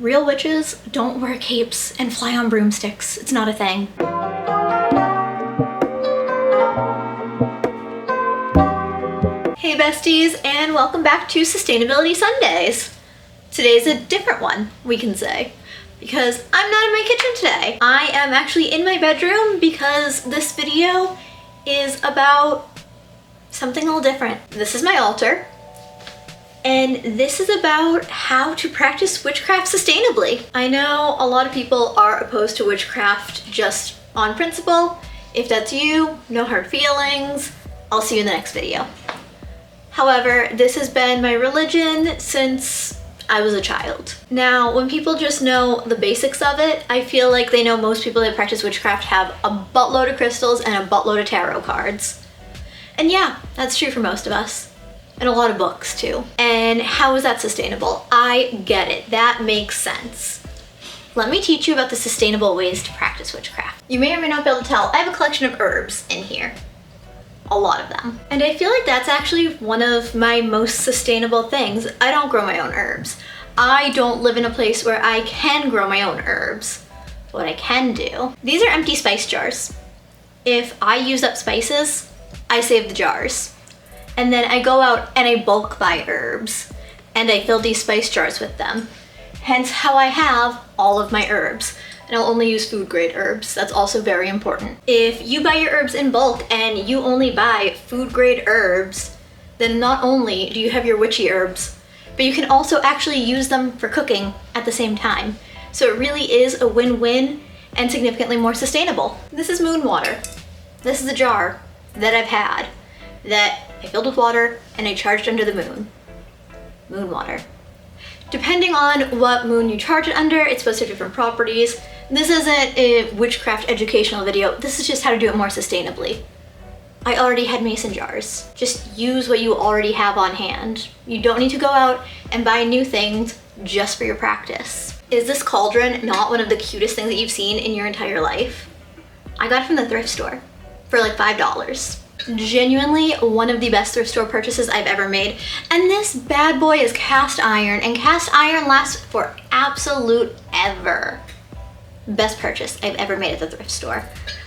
Real witches don't wear capes and fly on broomsticks. It's not a thing. Hey besties, and welcome back to Sustainability Sundays. Today's a different one, we can say, because I'm not in my kitchen today. I am actually in my bedroom because this video is about something a little different. This is my altar. And this is about how to practice witchcraft sustainably. I know a lot of people are opposed to witchcraft just on principle. If that's you, no hard feelings. I'll see you in the next video. However, this has been my religion since I was a child. Now, when people just know the basics of it, I feel like they know most people that practice witchcraft have a buttload of crystals and a buttload of tarot cards. And yeah, that's true for most of us. And a lot of books too. And how is that sustainable? I get it, that makes sense. Let me teach you about the sustainable ways to practice witchcraft. You may or may not be able to tell, I have a collection of herbs in here. A lot of them. And I feel like that's actually one of my most sustainable things. I don't grow my own herbs. I don't live in a place where I can grow my own herbs. What I can do, these are empty spice jars. If I use up spices, I save the jars. And then I go out and I bulk buy herbs and I fill these spice jars with them. Hence how I have all of my herbs. And I'll only use food grade herbs. That's also very important. If you buy your herbs in bulk and you only buy food grade herbs, then not only do you have your witchy herbs, but you can also actually use them for cooking at the same time. So it really is a win-win and significantly more sustainable. This is moon water. This is a jar that I've had that I filled with water and I charged under the moon. Moon water. Depending on what moon you charge it under, it's supposed to have different properties. This isn't a witchcraft educational video. This is just how to do it more sustainably. I already had mason jars. Just use what you already have on hand. You don't need to go out and buy new things just for your practice. Is this cauldron not one of the cutest things that you've seen in your entire life? I got it from the thrift store for like $5. Genuinely one of the best thrift store purchases I've ever made. And this bad boy is cast iron, and cast iron lasts for absolute ever. Best purchase I've ever made at the thrift store.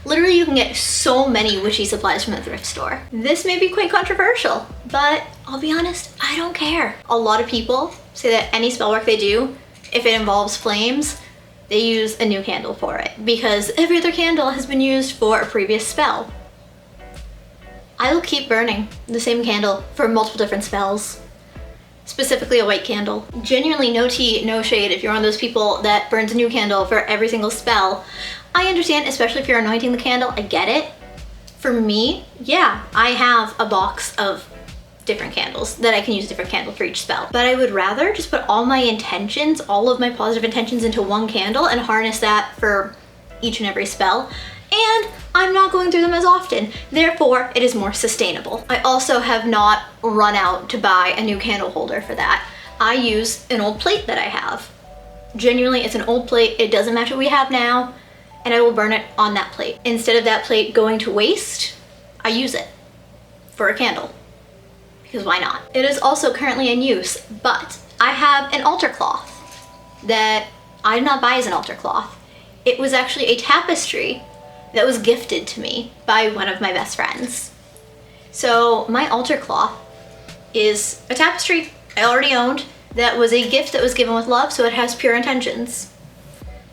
Literally, you can get so many witchy supplies from the thrift store. This may be quite controversial, but I'll be honest, I don't care. A lot of people say that any spell work they do, if it involves flames, they use a new candle for it because every other candle has been used for a previous spell. I will keep burning the same candle for multiple different spells. Specifically a white candle. Genuinely no tea, no shade if you're one of those people that burns a new candle for every single spell. I understand, especially if you're anointing the candle, I get it. For me, yeah, I have a box of different candles that I can use a different candle for each spell. But I would rather just put all my intentions, all of my positive intentions into one candle and harness that for each and every spell. And I'm not going through them as often. Therefore, it is more sustainable. I also have not run out to buy a new candle holder for that. I use an old plate that I have. Genuinely, it's an old plate. It doesn't match what we have now, and I will burn it on that plate. Instead of that plate going to waste, I use it for a candle, because why not? It is also currently in use, but I have an altar cloth that I did not buy as an altar cloth. It was actually a tapestry that was gifted to me by one of my best friends. So my altar cloth is a tapestry I already owned that was a gift that was given with love, so it has pure intentions.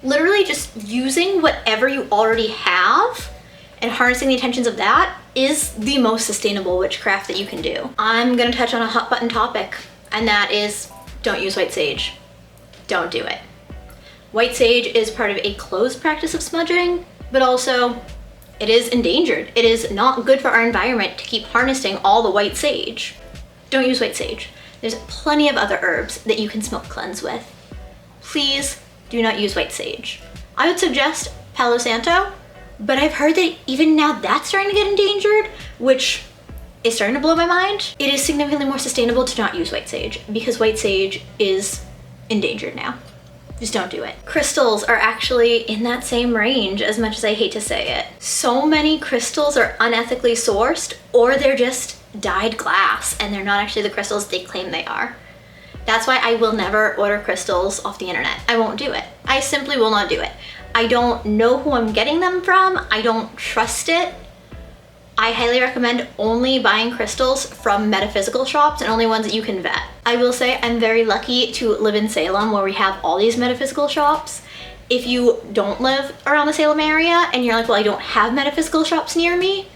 Literally just using whatever you already have and harnessing the intentions of that is the most sustainable witchcraft that you can do. I'm gonna touch on a hot button topic, and that is don't use white sage. Don't do it. White sage is part of a closed practice of smudging, but also it is endangered. It is not good for our environment to keep harnessing all the white sage. Don't use white sage. There's plenty of other herbs that you can smoke cleanse with. Please do not use white sage. I would suggest Palo Santo, but I've heard that even now that's starting to get endangered, which is starting to blow my mind. It is significantly more sustainable to not use white sage because white sage is endangered now. Just don't do it. Crystals are actually in that same range, as much as I hate to say it. So many crystals are unethically sourced, or they're just dyed glass and they're not actually the crystals they claim they are. That's why I will never order crystals off the internet. I won't do it. I simply will not do it. I don't know who I'm getting them from. I don't trust it. I highly recommend only buying crystals from metaphysical shops and only ones that you can vet. I will say I'm very lucky to live in Salem where we have all these metaphysical shops. If you don't live around the Salem area and you're like, well, I don't have metaphysical shops near me,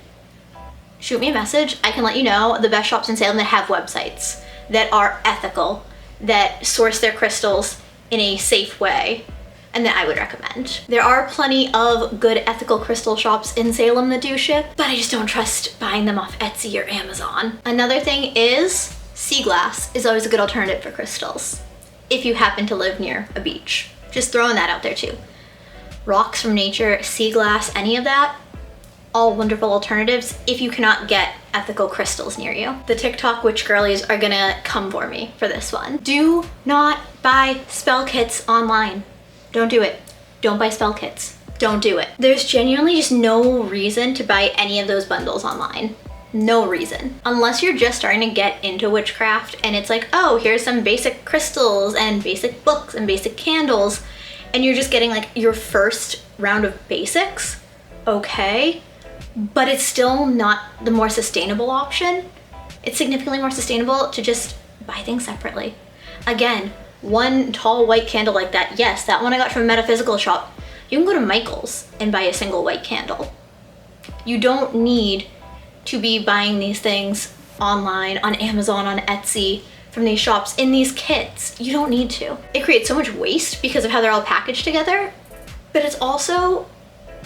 shoot me a message. I can let you know the best shops in Salem that have websites that are ethical, that source their crystals in a safe way, and that I would recommend. There are plenty of good ethical crystal shops in Salem that do ship, but I just don't trust buying them off Etsy or Amazon. Another thing is sea glass is always a good alternative for crystals if you happen to live near a beach. Just throwing that out there too. Rocks from nature, sea glass, any of that, all wonderful alternatives if you cannot get ethical crystals near you. The TikTok witch girlies are gonna come for me for this one. Do not buy spell kits online. Don't do it. Don't buy spell kits. Don't do it. There's genuinely just no reason to buy any of those bundles online. No reason. Unless you're just starting to get into witchcraft and it's like, oh, here's some basic crystals and basic books and basic candles, and you're just getting like your first round of basics, okay, but it's still not the more sustainable option. It's significantly more sustainable to just buy things separately. Again, one tall white candle like that, yes, that one I got from a metaphysical shop. You can go to Michael's and buy a single white candle. You don't need to be buying these things online, on Amazon, on Etsy, from these shops, in these kits. You don't need to. It creates so much waste because of how they're all packaged together, but it's also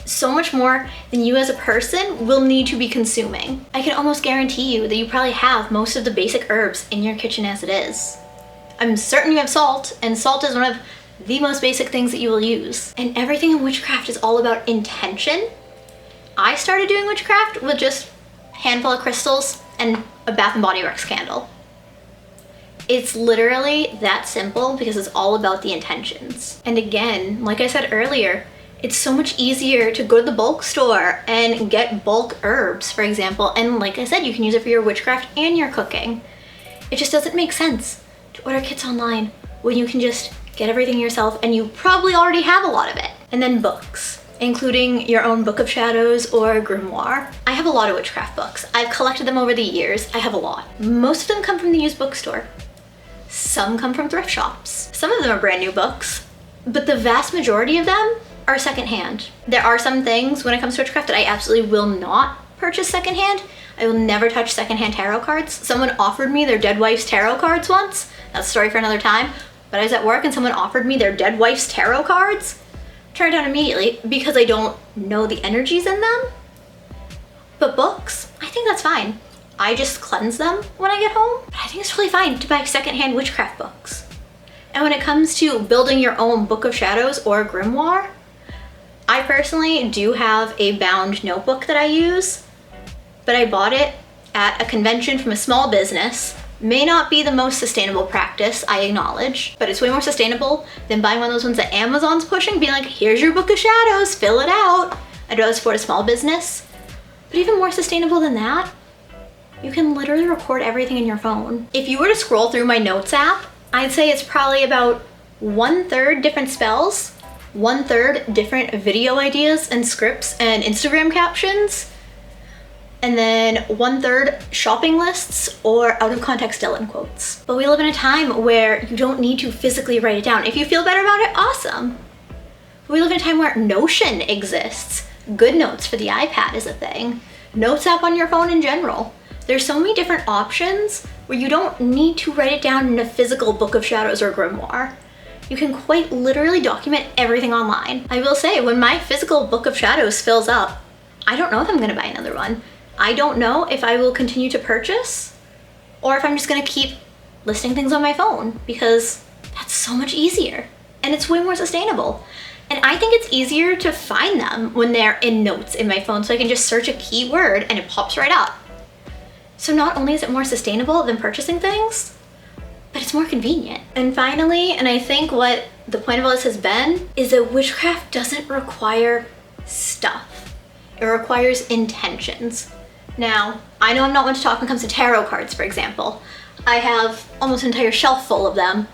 so much more than you as a person will need to be consuming. I can almost guarantee you that you probably have most of the basic herbs in your kitchen as it is. I'm certain you have salt, and salt is one of the most basic things that you will use. And everything in witchcraft is all about intention. I started doing witchcraft with just a handful of crystals and a Bath & Body Works candle. It's literally that simple because it's all about the intentions. And again, like I said earlier, it's so much easier to go to the bulk store and get bulk herbs, for example. And like I said, you can use it for your witchcraft and your cooking. It just doesn't make sense to order kits online when you can just get everything yourself and you probably already have a lot of it. And then books, including your own Book of Shadows or grimoire. I have a lot of witchcraft books. I've collected them over the years. I have a lot. Most of them come from the used bookstore. Some come from thrift shops. Some of them are brand new books, but the vast majority of them are secondhand. There are some things when it comes to witchcraft that I absolutely will not purchase secondhand. I will never touch secondhand tarot cards. Someone offered me their dead wife's tarot cards once. That's a story for another time. But I was at work and someone offered me their dead wife's tarot cards. Turned down immediately because I don't know the energies in them. But books, I think that's fine. I just cleanse them when I get home. But I think it's really fine to buy secondhand witchcraft books. And when it comes to building your own Book of Shadows or grimoire, I personally do have a bound notebook that I use, but I bought it at a convention from a small business. May not be the most sustainable practice, I acknowledge, but it's way more sustainable than buying one of those ones that Amazon's pushing, being like, here's your Book of Shadows, fill it out. I'd rather support a small business. But even more sustainable than that, you can literally record everything in your phone. If you were to scroll through my notes app, I'd say it's probably about 1/3 different spells, 1/3 different video ideas and scripts and Instagram captions, and then 1/3 shopping lists or out of context Dylan quotes. But we live in a time where you don't need to physically write it down. If you feel better about it, awesome. We live in a time where Notion exists. GoodNotes for the iPad is a thing. Notes app on your phone in general. There's so many different options where you don't need to write it down in a physical Book of Shadows or grimoire. You can quite literally document everything online. I will say, when my physical Book of Shadows fills up, I don't know if I'm gonna buy another one. I don't know if I will continue to purchase or if I'm just gonna keep listing things on my phone because that's so much easier and it's way more sustainable. And I think it's easier to find them when they're in notes in my phone, so I can just search a keyword and it pops right up. So not only is it more sustainable than purchasing things, but it's more convenient. And finally, and I think what the point of all this has been, is that witchcraft doesn't require stuff. It requires intentions. Now, I know I'm not one to talk when it comes to tarot cards, for example. I have almost an entire shelf full of them,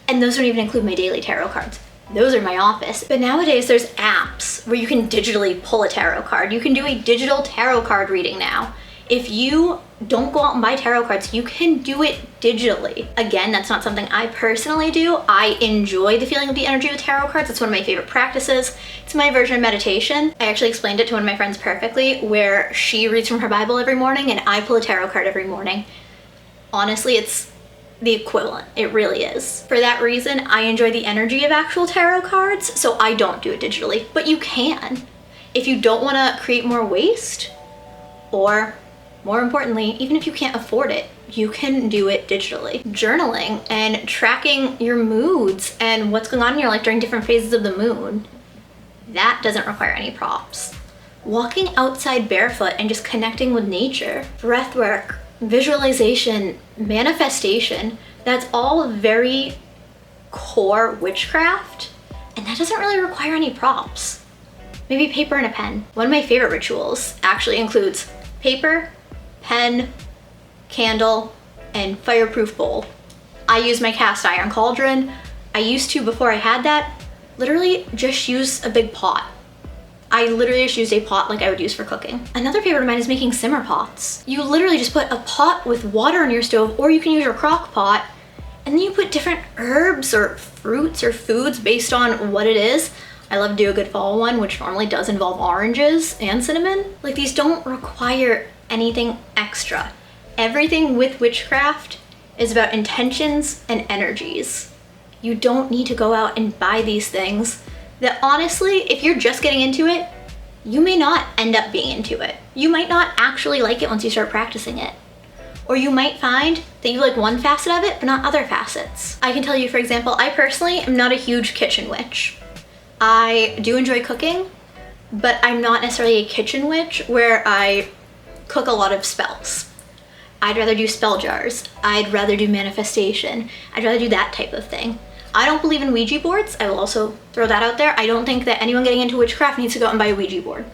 and those don't even include my daily tarot cards. Those are my office. But nowadays there's apps where you can digitally pull a tarot card. You can do a digital tarot card reading now. If you don't go out and buy tarot cards, you can do it digitally. Again, that's not something I personally do. I enjoy the feeling of the energy with tarot cards. It's one of my favorite practices. It's my version of meditation. I actually explained it to one of my friends perfectly, where she reads from her Bible every morning and I pull a tarot card every morning. Honestly, it's the equivalent. It really is. For that reason, I enjoy the energy of actual tarot cards, so I don't do it digitally. But you can. If you don't want to create more waste, or more importantly, even if you can't afford it, you can do it digitally. Journaling and tracking your moods and what's going on in your life during different phases of the moon, that doesn't require any props. Walking outside barefoot and just connecting with nature, breath work, visualization, manifestation, that's all very core witchcraft, and that doesn't really require any props. Maybe paper and a pen. One of my favorite rituals actually includes paper, pen, candle, and fireproof bowl. I use my cast iron cauldron. I used to, before I had that, literally just use a big pot. I literally just used a pot like I would use for cooking. Another favorite of mine is making simmer pots. You literally just put a pot with water on your stove, or you can use your crock pot, and then you put different herbs or fruits or foods based on what it is. I love to do a good fall one, which normally does involve oranges and cinnamon. Like, these don't require anything extra. Everything with witchcraft is about intentions and energies. You don't need to go out and buy these things that, honestly, if you're just getting into it, you may not end up being into it. You might not actually like it once you start practicing it. Or you might find that you like one facet of it, but not other facets. I can tell you, for example, I personally am not a huge kitchen witch. I do enjoy cooking, but I'm not necessarily a kitchen witch where I cook a lot of spells. I'd rather do spell jars. I'd rather do manifestation. I'd rather do that type of thing. I don't believe in Ouija boards. I will also throw that out there. I don't think that anyone getting into witchcraft needs to go out and buy a Ouija board.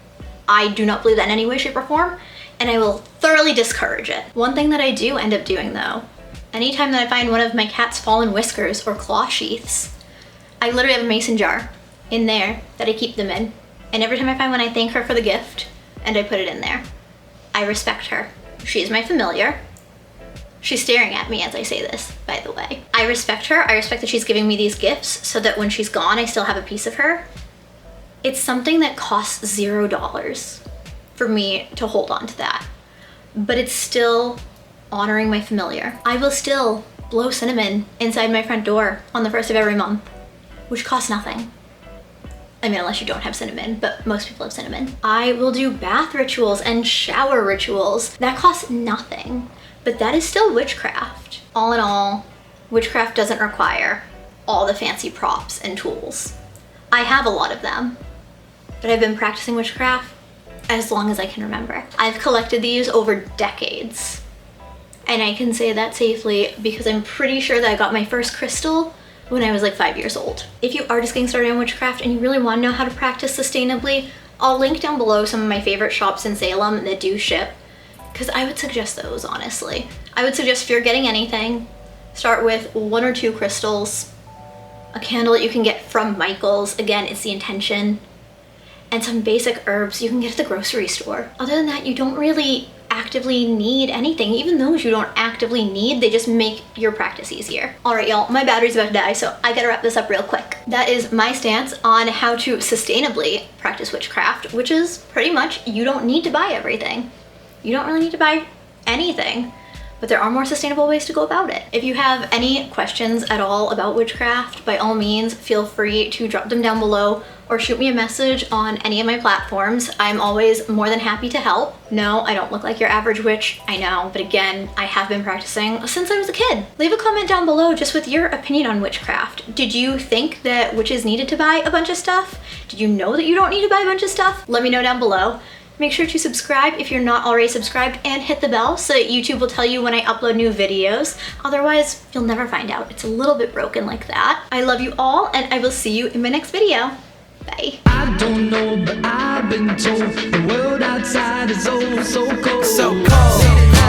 I do not believe that in any way, shape, or form, and I will thoroughly discourage it. One thing that I do end up doing though, anytime that I find one of my cat's fallen whiskers or claw sheaths, I literally have a mason jar in there that I keep them in. And every time I find one, I thank her for the gift and I put it in there. I respect her. She is my familiar. She's staring at me as I say this, by the way. I respect her. I respect that she's giving me these gifts so that when she's gone, I still have a piece of her. It's something that costs $0 for me to hold on to that. But it's still honoring my familiar. I will still blow cinnamon inside my front door on the 1st of every month, which costs nothing. I mean, unless you don't have cinnamon, but most people have cinnamon. I will do bath rituals and shower rituals. That costs nothing, but that is still witchcraft. All in all, witchcraft doesn't require all the fancy props and tools. I have a lot of them, but I've been practicing witchcraft as long as I can remember. I've collected these over decades, and I can say that safely because I'm pretty sure that I got my first crystal when I was like 5 years old. If you are just getting started on witchcraft and you really want to know how to practice sustainably, I'll link down below some of my favorite shops in Salem that do ship, because I would suggest those, honestly. I would suggest if you're getting anything, start with 1 or 2 crystals, a candle that you can get from Michael's, again, it's the intention, and some basic herbs you can get at the grocery store. Other than that, you don't really actively need anything. Even those you don't actively need, they just make your practice easier. All right, y'all, my battery's about to die, so I gotta wrap this up real quick. That is my stance on how to sustainably practice witchcraft, which is pretty much you don't need to buy everything. You don't really need to buy anything, but there are more sustainable ways to go about it. If you have any questions at all about witchcraft, by all means, feel free to drop them down below or shoot me a message on any of my platforms. I'm always more than happy to help. No, I don't look like your average witch, I know, but again, I have been practicing since I was a kid. Leave a comment down below just with your opinion on witchcraft. Did you think that witches needed to buy a bunch of stuff? Did you know that you don't need to buy a bunch of stuff? Let me know down below. Make sure to subscribe if you're not already subscribed and hit the bell so that YouTube will tell you when I upload new videos. Otherwise, you'll never find out. It's a little bit broken like that. I love you all, and I will see you in my next video. Bye. I don't know, but I've been told the world outside is oh so cold. So cold.